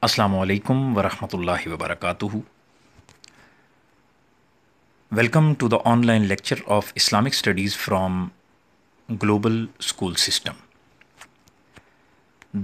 Assalamu alaikum wa rahmatullahi wa barakatuhu. Welcome to the online lecture of Islamic Studies from Global School System.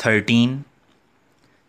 13,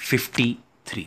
53।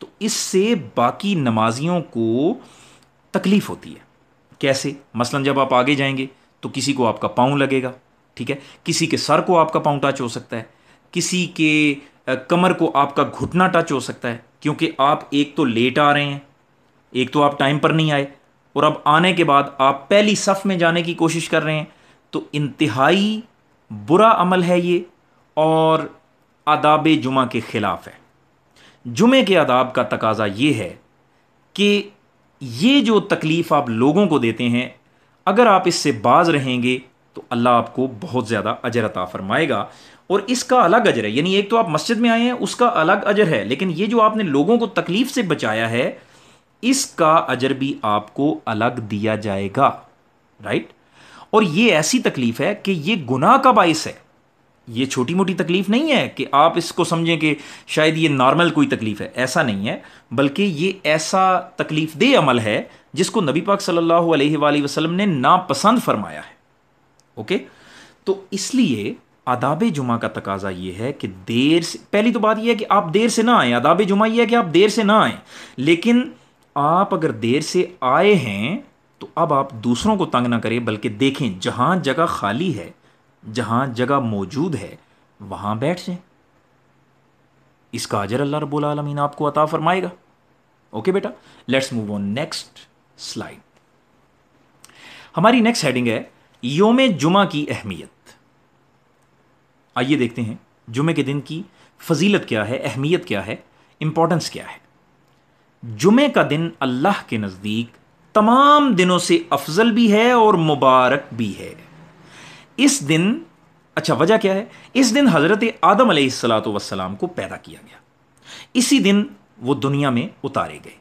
تو اس سے باقی نمازیوں کو تکلیف ہوتی ہے. کیسے؟ مثلا جب آپ آگے جائیں گے تو کسی کو آپ کا پاؤں لگے گا، ٹھیک ہے، کسی کے سر کو آپ کا پاؤں ٹچ ہو سکتا ہے، کسی کے کمر کو آپ کا گھٹنا ٹچ ہو سکتا ہے، کیونکہ آپ ایک تو لیٹ آ رہے ہیں، ایک تو آپ ٹائم پر نہیں آئے، اور اب آنے کے بعد آپ پہلی صف میں جانے کی کوشش کر رہے ہیں. تو انتہائی برا عمل ہے یہ، اور آداب جمعہ کے خلاف ہے. جمعے کے آداب کا تقاضا یہ ہے کہ یہ جو تکلیف آپ لوگوں کو دیتے ہیں، اگر آپ اس سے باز رہیں گے تو اللہ آپ کو بہت زیادہ اجر عطا فرمائے گا. اور اس کا الگ اجر ہے، یعنی ایک تو آپ مسجد میں آئے ہیں اس کا الگ اجر ہے، لیکن یہ جو آپ نے لوگوں کو تکلیف سے بچایا ہے اس کا اجر بھی آپ کو الگ دیا جائے گا. رائٹ؟ اور یہ ایسی تکلیف ہے کہ یہ گناہ کا باعث ہے. یہ چھوٹی موٹی تکلیف نہیں ہے کہ آپ اس کو سمجھیں کہ شاید یہ نارمل کوئی تکلیف ہے، ایسا نہیں ہے، بلکہ یہ ایسا تکلیف دہ عمل ہے جس کو نبی پاک صلی اللہ علیہ وآلہ وسلم نے ناپسند فرمایا ہے. اوکے؟ تو اس لیے آداب جمعہ کا تقاضا یہ ہے کہ دیر سے، پہلی تو بات یہ ہے کہ آپ دیر سے نہ آئیں. آداب جمعہ یہ ہے کہ آپ دیر سے نہ آئیں، لیکن آپ اگر دیر سے آئے ہیں تو اب آپ دوسروں کو تنگ نہ کریں، بلکہ دیکھیں جہاں جگہ خالی ہے، جہاں جگہ موجود ہے وہاں بیٹھ جائیں. اس کا اجر اللہ رب العالمین آپ کو عطا فرمائے گا. اوکے بیٹا، let's move on next slide. ہماری نیکسٹ ہیڈنگ ہے یوم جمعہ کی اہمیت. آئیے دیکھتے ہیں جمعے کے دن کی فضیلت کیا ہے، اہمیت کیا ہے، امپورٹنس کیا ہے. جمعے کا دن اللہ کے نزدیک تمام دنوں سے افضل بھی ہے اور مبارک بھی ہے. اس دن، اچھا وجہ کیا ہے؟ اس دن حضرت آدم علیہ الصلاۃ والسلام کو پیدا کیا گیا، اسی دن وہ دنیا میں اتارے گئے،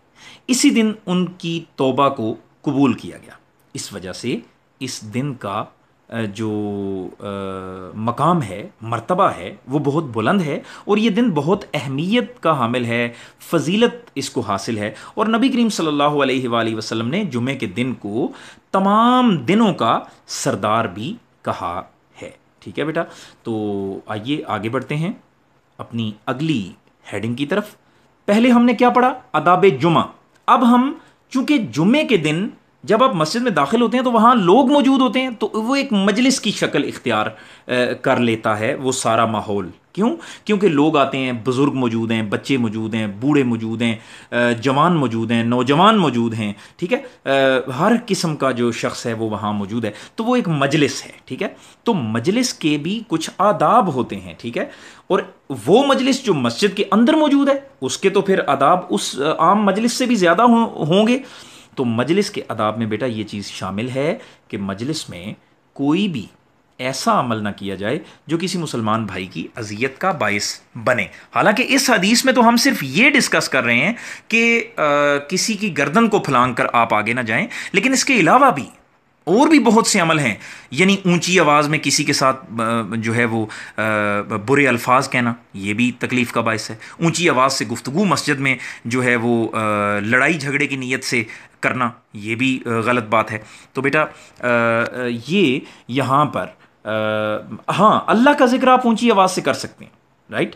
اسی دن ان کی توبہ کو قبول کیا گیا. اس وجہ سے اس دن کا جو مقام ہے، مرتبہ ہے، وہ بہت بلند ہے، اور یہ دن بہت اہمیت کا حامل ہے، فضیلت اس کو حاصل ہے. اور نبی کریم صلی اللہ علیہ وآلہ وسلم نے جمعے کے دن کو تمام دنوں کا سردار بھی کہا ہے. ٹھیک ہے بیٹا، تو آئیے آگے بڑھتے ہیں اپنی اگلی ہیڈنگ کی طرف. پہلے ہم نے کیا پڑھا؟ آداب جمعہ. اب ہم، چونکہ جمعے کے دن جب آپ مسجد میں داخل ہوتے ہیں تو وہاں لوگ موجود ہوتے ہیں، تو وہ ایک مجلس کی شکل اختیار کر لیتا ہے وہ سارا ماحول. کیوں؟ کیونکہ لوگ آتے ہیں، بزرگ موجود ہیں، بچے موجود ہیں، بوڑھے موجود ہیں، جوان موجود ہیں، نوجوان موجود ہیں، ٹھیک ہے، ہر قسم کا جو شخص ہے وہ وہاں موجود ہے، تو وہ ایک مجلس ہے. ٹھیک ہے، تو مجلس کے بھی کچھ آداب ہوتے ہیں. ٹھیک ہے، اور وہ مجلس جو مسجد کے اندر موجود ہے اس کے تو پھر آداب اس عام مجلس سے بھی زیادہ ہوں گے. تو مجلس کے آداب میں بیٹا یہ چیز شامل ہے کہ مجلس میں کوئی بھی ایسا عمل نہ کیا جائے جو کسی مسلمان بھائی کی اذیت کا باعث بنے. حالانکہ اس حدیث میں تو ہم صرف یہ ڈسکس کر رہے ہیں کہ کسی کی گردن کو پھلانگ کر آپ آگے نہ جائیں، لیکن اس کے علاوہ بھی اور بھی بہت سے عمل ہیں. یعنی اونچی آواز میں کسی کے ساتھ جو ہے وہ برے الفاظ کہنا، یہ بھی تکلیف کا باعث ہے. اونچی آواز سے گفتگو مسجد میں جو ہے وہ لڑائی جھگڑے کی نیت سے کرنا، یہ بھی غلط بات ہے. تو بیٹا یہ یہاں پر ہاں اللہ کا ذکر آپ اونچی آواز سے کر سکتے ہیں، رائٹ؟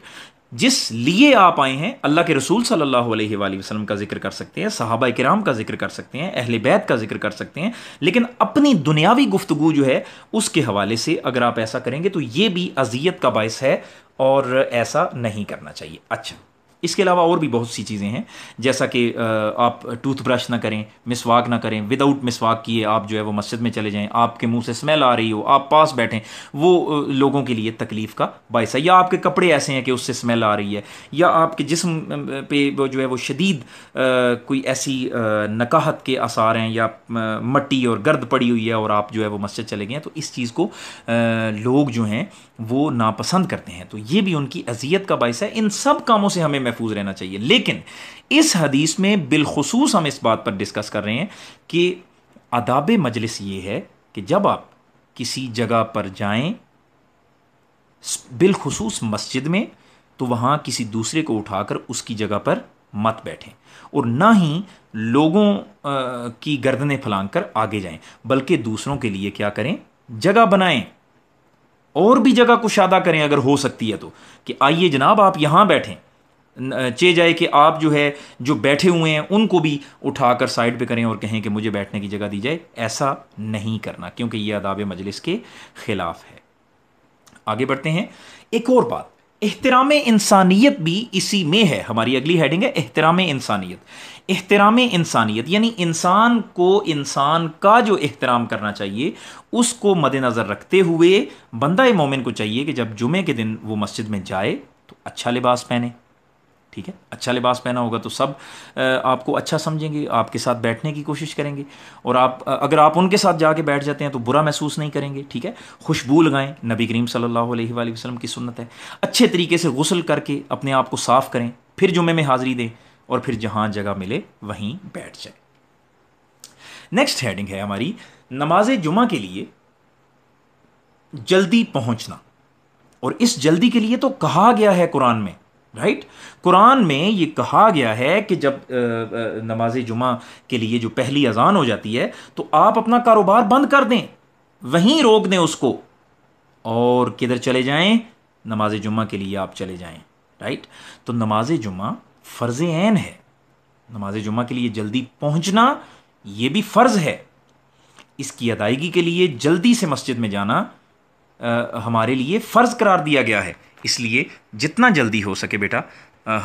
جس لیے آپ آئے ہیں اللہ کے رسول صلی اللہ علیہ وآلہ وسلم کا ذکر کر سکتے ہیں، صحابہ کرام کا ذکر کر سکتے ہیں، اہل بیت کا ذکر کر سکتے ہیں، لیکن اپنی دنیاوی گفتگو جو ہے اس کے حوالے سے اگر آپ ایسا کریں گے تو یہ بھی اذیت کا باعث ہے اور ایسا نہیں کرنا چاہیے. اچھا، اس کے علاوہ اور بھی بہت سی چیزیں ہیں، جیسا کہ آپ ٹوتھ برش نہ کریں، مسواک نہ کریں، وداؤٹ مسواک کیے آپ جو ہے وہ مسجد میں چلے جائیں، آپ کے منہ سے اسمیل آ رہی ہو، آپ پاس بیٹھیں، وہ لوگوں کے لیے تکلیف کا باعث ہے. یا آپ کے کپڑے ایسے ہیں کہ اس سے اسمیل آ رہی ہے، یا آپ کے جسم پہ وہ جو ہے وہ شدید کوئی ایسی نکاہت کے آثار ہیں، یا مٹی اور گرد پڑی ہوئی ہے اور آپ جو ہے وہ مسجد چلے گئے ہیں، تو اس چیز کو لوگ جو ہیں وہ ناپسند کرتے ہیں، تو یہ بھی ان کی اذیت کا باعث ہے. ان سب کاموں سے ہمیں محفوظ رہنا چاہیے. لیکن اس حدیث میں بالخصوص ہم اس بات پر ڈسکس کر رہے ہیں کہ آداب مجلس یہ ہے کہ جب آپ کسی جگہ پر جائیں، بالخصوص مسجد میں، تو وہاں کسی دوسرے کو اٹھا کر اس کی جگہ پر مت بیٹھیں، اور نہ ہی لوگوں کی گردنیں پھلانگ کر آگے جائیں، بلکہ دوسروں کے لیے کیا کریں؟ جگہ بنائیں، اور بھی جگہ کشادہ کریں اگر ہو سکتی ہے تو، کہ آئیے جناب آپ یہاں بیٹھیں، چہ جائے کہ آپ جو ہے جو بیٹھے ہوئے ہیں ان کو بھی اٹھا کر سائڈ پہ کریں اور کہیں کہ مجھے بیٹھنے کی جگہ دی جائے. ایسا نہیں کرنا کیونکہ یہ آداب مجلس کے خلاف ہے. آگے بڑھتے ہیں. ایک اور بات، احترام انسانیت بھی اسی میں ہے. ہماری اگلی ہیڈنگ ہے احترام انسانیت. احترام انسانیت یعنی انسان کو انسان کا جو احترام کرنا چاہیے اس کو مد نظر رکھتے ہوئے بندہ مومن کو چاہیے کہ جب جمعے کے دن وہ مسجد میں جائے تو اچھا لباس پہنے. ٹھیک ہے، اچھا لباس پہنا ہوگا تو سب آپ کو اچھا سمجھیں گے، آپ کے ساتھ بیٹھنے کی کوشش کریں گے، اور اگر آپ ان کے ساتھ جا کے بیٹھ جاتے ہیں تو برا محسوس نہیں کریں گے. ٹھیک ہے، خوشبو لگائیں، نبی کریم صلی اللہ علیہ وآلہ وسلم کی سنت ہے. اچھے طریقے سے غسل کر کے اپنے آپ کو صاف کریں، پھر جمعے میں حاضری دیں، اور پھر جہاں جگہ ملے وہیں بیٹھ جائیں. نیکسٹ ہیڈنگ ہے ہماری نماز جمعہ کے لیے جلدی پہنچنا. اور اس جلدی کے لیے تو کہا گیا ہے قرآن میں، رائٹ. قرآن میں یہ کہا گیا ہے کہ جب نماز جمعہ کے لیے جو پہلی اذان ہو جاتی ہے تو آپ اپنا کاروبار بند کر دیں، وہیں روک دیں اس کو، اور کدھر چلے جائیں؟ نماز جمعہ کے لیے آپ چلے جائیں، رائٹ. تو نماز جمعہ فرض عین ہے. نماز جمعہ کے لیے جلدی پہنچنا یہ بھی فرض ہے. اس کی ادائیگی کے لیے جلدی سے مسجد میں جانا ہمارے لیے فرض قرار دیا گیا ہے. اس لیے جتنا جلدی ہو سکے بیٹا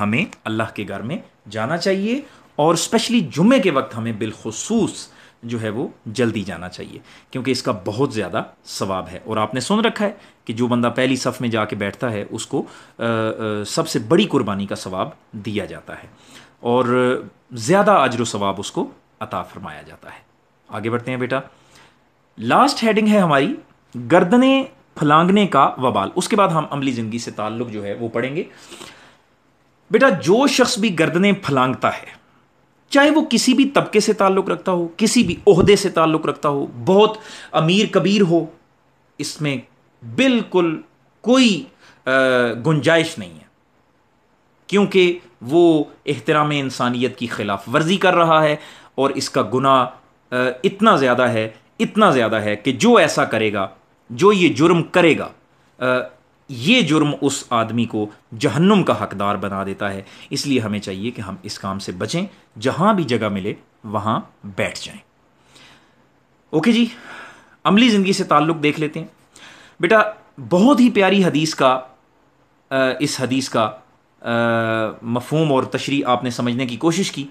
ہمیں اللہ کے گھر میں جانا چاہیے، اور اسپیشلی جمعے کے وقت ہمیں بالخصوص جو ہے وہ جلدی جانا چاہیے کیونکہ اس کا بہت زیادہ ثواب ہے. اور آپ نے سن رکھا ہے کہ جو بندہ پہلی صف میں جا کے بیٹھتا ہے اس کو سب سے بڑی قربانی کا ثواب دیا جاتا ہے، اور زیادہ اجر و ثواب اس کو عطا فرمایا جاتا ہے. آگے بڑھتے ہیں بیٹا. لاسٹ ہیڈنگ ہے ہماری گردنیں پھلانگنے کا وبال. اس کے بعد ہم عملی زندگی سے تعلق جو ہے وہ پڑھیں گے. بیٹا جو شخص بھی گردنیں پھلانگتا ہے، چاہے وہ کسی بھی طبقے سے تعلق رکھتا ہو، کسی بھی عہدے سے تعلق رکھتا ہو، بہت امیر کبیر ہو، اس میں بالکل کوئی گنجائش نہیں ہے، کیونکہ وہ احترام انسانیت کی خلاف ورزی کر رہا ہے، اور اس کا گناہ اتنا زیادہ ہے کہ جو ایسا کرے گا، جو یہ جرم کرے گا، یہ جرم اس آدمی کو جہنم کا حقدار بنا دیتا ہے. اس لیے ہمیں چاہیے کہ ہم اس کام سے بچیں، جہاں بھی جگہ ملے وہاں بیٹھ جائیں. اوکے جی، عملی زندگی سے تعلق دیکھ لیتے ہیں. بیٹا بہت ہی پیاری حدیث کا اس حدیث کا مفہوم اور تشریح آپ نے سمجھنے کی کوشش کی.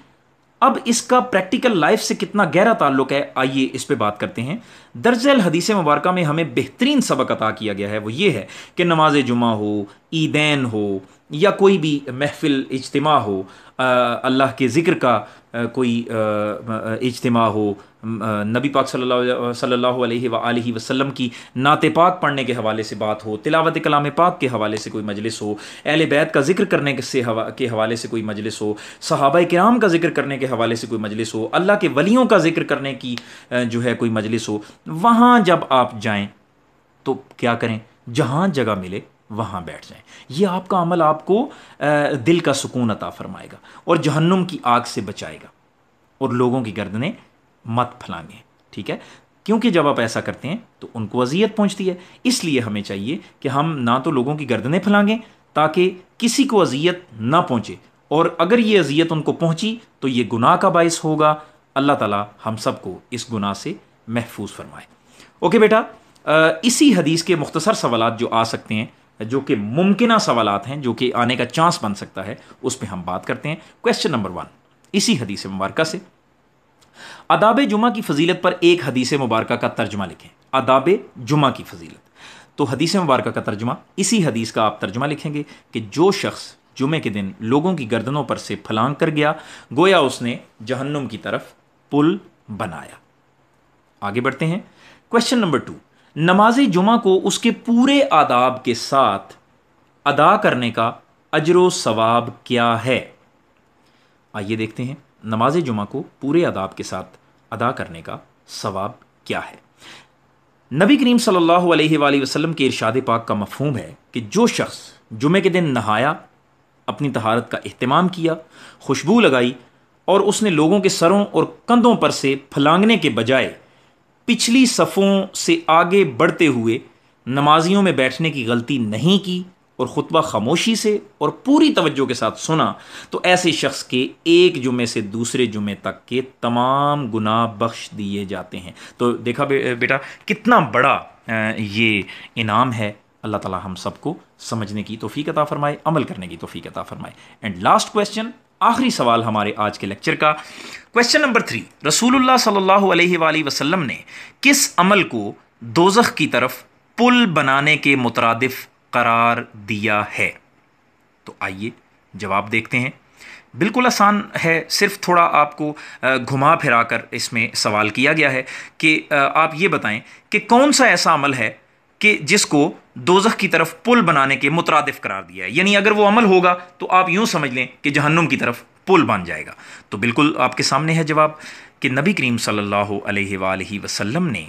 اب اس کا پریکٹیکل لائف سے کتنا گہرا تعلق ہے، آئیے اس پہ بات کرتے ہیں. درج ذیل حدیث مبارکہ میں ہمیں بہترین سبق عطا کیا گیا ہے، وہ یہ ہے کہ نماز جمعہ ہو، عیدین ہو، یا کوئی بھی محفل اجتماع ہو، اللہ کے ذکر کا کوئی اجتماع ہو، نبی پاک صلی اللہ علیہ وآلہ وسلم کی نعت پاک پڑھنے کے حوالے سے بات ہو، تلاوت کلام پاک کے حوالے سے کوئی مجلس ہو، اہل بیت کا ذکر کرنے کے حوالے سے کوئی مجلس ہو، صحابہ کرام کا ذکر کرنے کے حوالے سے کوئی مجلس ہو، اللہ کے ولیوں کا ذکر کرنے کی جو ہے کوئی مجلس ہو، وہاں جب آپ جائیں تو کیا کریں؟ جہاں جگہ ملے وہاں بیٹھ جائیں. یہ آپ کا عمل آپ کو دل کا سکون عطا فرمائے گا اور جہنم کی آگ سے بچائے گا. اور لوگوں کی گردنیں مت پھلانگیں، ٹھیک ہے؟ کیونکہ جب آپ ایسا کرتے ہیں تو ان کو اذیت پہنچتی ہے. اس لیے ہمیں چاہیے کہ ہم نہ تو لوگوں کی گردنیں پھلانگیں تاکہ کسی کو اذیت نہ پہنچے، اور اگر یہ اذیت ان کو پہنچی تو یہ گناہ کا باعث ہوگا. اللہ تعالیٰ ہم سب کو اس گناہ سے محفوظ فرمائے. اوکے بیٹا، اسی حدیث کے مختصر سوالات جو آ سکتے ہیں، جو کہ ممکنہ سوالات ہیں، جو کہ آنے کا چانس بن سکتا ہے، اس پہ ہم بات کرتے ہیں. کویسچن نمبر 1 اسی حدیث مبارکہ سے. آداب جمعہ کی فضیلت پر ایک حدیث مبارکہ کا ترجمہ لکھیں. آداب جمعہ کی فضیلت، تو حدیث مبارکہ کا ترجمہ، اسی حدیث کا آپ ترجمہ لکھیں گے کہ جو شخص جمعے کے دن لوگوں کی گردنوں پر سے پھلانگ کر گیا، گویا اس نے جہنم کی طرف پل بنایا. آگے بڑھتے ہیں. کویسچن نمبر 2، نماز جمعہ کو اس کے پورے آداب کے ساتھ ادا کرنے کا اجر و ثواب کیا ہے؟ آئیے دیکھتے ہیں نماز جمعہ کو پورے آداب کے ساتھ ادا کرنے کا ثواب کیا ہے. نبی کریم صلی اللہ علیہ وآلہ وسلم کے ارشاد پاک کا مفہوم ہے کہ جو شخص جمعے کے دن نہایا، اپنی طہارت کا اہتمام کیا، خوشبو لگائی، اور اس نے لوگوں کے سروں اور کندھوں پر سے پھلانگنے کے بجائے پچھلی صفوں سے آگے بڑھتے ہوئے نمازیوں میں بیٹھنے کی غلطی نہیں کی اور خطبہ خاموشی سے اور پوری توجہ کے ساتھ سنا تو ایسے شخص کے ایک جمعے سے دوسرے جمعے تک کے تمام گناہ بخش دیے جاتے ہیں۔ تو دیکھا بیٹا کتنا بڑا یہ انعام ہے۔ اللہ تعالی ہم سب کو سمجھنے کی توفیق عطا فرمائے، عمل کرنے کی توفیق عطا فرمائے۔ اینڈ لاسٹ کویسچن، آخری سوال ہمارے آج کے لیکچر کا، کویسچن نمبر 3، رسول اللہ صلی اللہ علیہ وآلہ وسلم نے کس عمل کو دوزخ کی طرف پل بنانے کے مترادف قرار دیا ہے؟ تو آئیے جواب دیکھتے ہیں۔ بالکل آسان ہے، صرف تھوڑا آپ کو گھما پھرا کر اس میں سوال کیا گیا ہے کہ آپ یہ بتائیں کہ کون سا ایسا عمل ہے کہ جس کو دوزخ کی طرف پل بنانے کے مترادف قرار دیا ہے، یعنی اگر وہ عمل ہوگا تو آپ یوں سمجھ لیں کہ جہنم کی طرف پل بن جائے گا۔ تو بالکل آپ کے سامنے ہے جواب کہ نبی کریم صلی اللہ علیہ وآلہ وسلم نے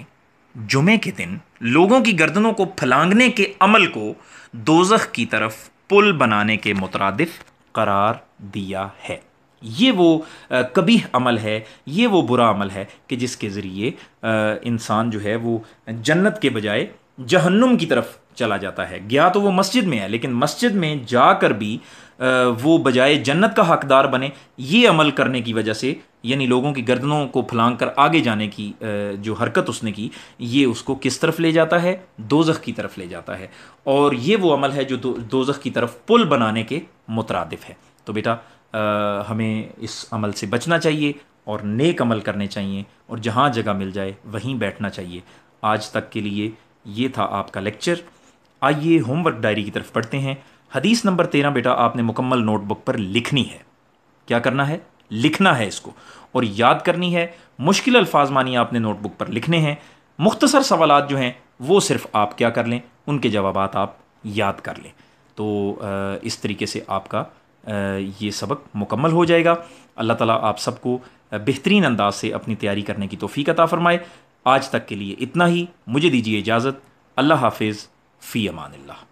جمعے کے دن لوگوں کی گردنوں کو پھلانگنے کے عمل کو دوزخ کی طرف پل بنانے کے مترادف قرار دیا ہے۔ یہ وہ قبیح عمل ہے، یہ وہ برا عمل ہے کہ جس کے ذریعے انسان جو ہے وہ جنت کے بجائے جہنم کی طرف چلا جاتا ہے۔ گیا تو وہ مسجد میں ہے، لیکن مسجد میں جا کر بھی وہ بجائے جنت کا حقدار بنے، یہ عمل کرنے کی وجہ سے، یعنی لوگوں کی گردنوں کو پھلانگ کر آگے جانے کی جو حرکت اس نے کی، یہ اس کو کس طرف لے جاتا ہے؟ دوزخ کی طرف لے جاتا ہے، اور یہ وہ عمل ہے جو دوزخ کی طرف پل بنانے کے مترادف ہے۔ تو بیٹا ہمیں اس عمل سے بچنا چاہیے اور نیک عمل کرنے چاہیے، اور جہاں جگہ مل جائے وہیں بیٹھنا چاہیے۔ آج تک کے لیے یہ تھا آپ کا لیکچر۔ آئیے ہوم ورک ڈائری کی طرف پڑھتے ہیں۔ حدیث نمبر 13 بیٹا آپ نے مکمل نوٹ بک پر لکھنی ہے۔ کیا کرنا ہے؟ لکھنا ہے اس کو، اور یاد کرنی ہے۔ مشکل الفاظ مانی آپ نے نوٹ بک پر لکھنے ہیں۔ مختصر سوالات جو ہیں وہ صرف آپ کیا کر لیں، ان کے جوابات آپ یاد کر لیں۔ تو اس طریقے سے آپ کا یہ سبق مکمل ہو جائے گا۔ اللہ تعالیٰ آپ سب کو بہترین انداز سے اپنی تیاری کرنے کی توفیق عطا فرمائے۔ آج تک کے لیے اتنا ہی، مجھے دیجیے اجازت۔ اللہ حافظ، فی امان اللہ۔